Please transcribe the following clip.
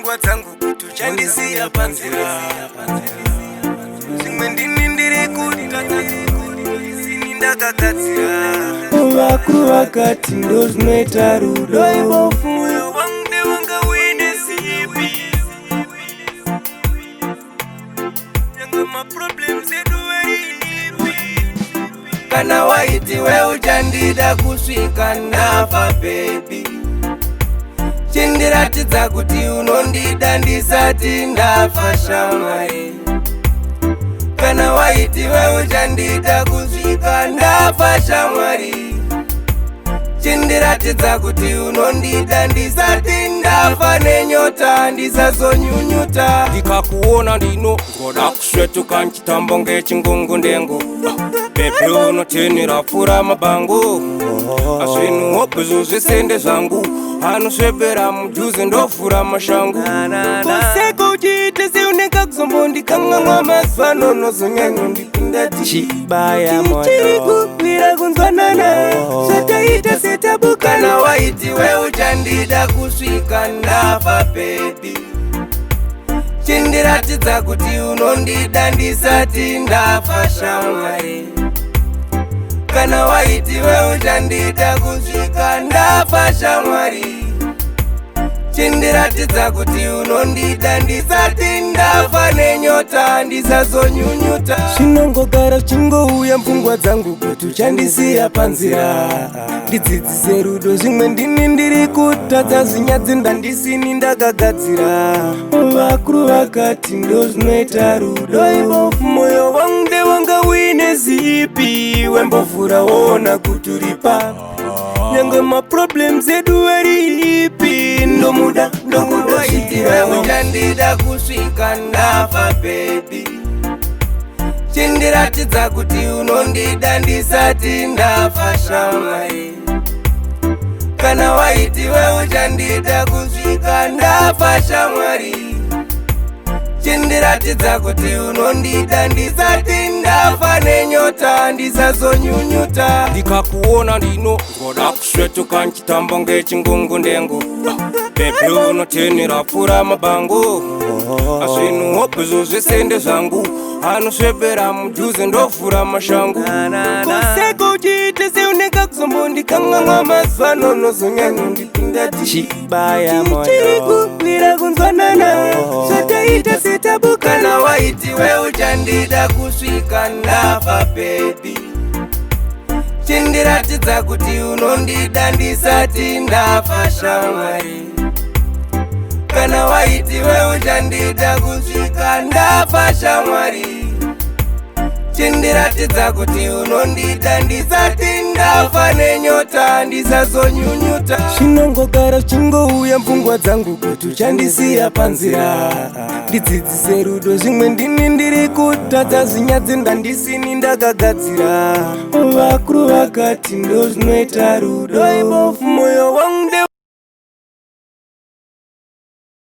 pfungwa dzangu kuti uchandisiya panzira. Zvimwe ndini ndiri kutadza isini ndakagadzira. Vakuru vakati ndo zvinoita rudo. Moyo wangu ndewanga uine zipi. Nyanga maproblems edu weipi. Kana waiti we uchandida kusvika ndafa baby. Chindiratidza kuti unondida ndisati ndafa shamwari. Kana waiti we uchandida kusvika ndafa shamwari. Chindiratidza kuti unondida ndisati ndafa nenyota ndisazonyunyuta. Ndikakuona ndino ngoda kusvetuka nchitambo ngechingungu ndengo. Pepe unotenera fura mabango. Asvinu hopezo zvesende zvangu. Anosvebera mujuze ndofura mashangu. Kuseko uchiite seunenge kuzombondikang'amwa mazuva nonozonyanyo ndipinda tichibaya moyo. Tichiri kubvira kunzwanana zvataita setabuka. Kana waiti we uchandida kusvika ndafa baby. Chindiratidza kuti unondida ndisati ndafa shamwari. Kana waiti we uchandida kusvika ndafa shamwari. Chindiratidza kuti unondida ndisati ndafa nenyota ndisazonyunyuta. Zvinongogara chingouya pfungwa dzangu kuti uchandisiya panzira. Ndidzidzise rudo zvimwe ndini ndiri kutadza zvinyadzi ndandisini ndakagadzira. Vakuru vakati ndo zvinoita rudo. Moyo wangu ndewanga uine zipi. Wembovhura woona kuti uripa. Nyanga maproblems edu eripi. Ndomuda waiti we uchandida kusvika ndafa baby. Chindiratidza kuti unondida ndisati ndafa shamwari. Kana waiti we uchandida kusvika ndafa shamwari. Chindiratidza kuti unondida ndisati ndafa nenyota ndisazonyunyuta. Ndikakuona ndino ngoda kusvetuka nchitambo ngechingungu ndengo. Pepe unotenera fura mabango. Asvinu hopezo zvesende zvangu. Anosvebera mujuze ndofura mashangu. Kuseko uchiite seunenge kuzombondikang'amwa mazuva nonozonyanyo ndipinda tichibaya moyo. Tichiri kubvira kunzwanana zvataita setabuka. Kana waiti we uchandida kusvika ndafa baby. Chindiratidza kuti unondida ndisati ndafa shamwari. Kana waiti we uchandida kusvika ndafa shamwari. Chindiratidza kuti unondida ndisati ndafa nenyota ndisazonyunyuta. Zvinongogara chingouya pfungwa dzangu kuti uchandisiya panzira. Ndidzidzise rudo zvimwe ndini ndiri kutadza zvinyadzi ndandisini ndakagadzira. Vakuru vakati ndo zvinoita rudo. Moyo wangu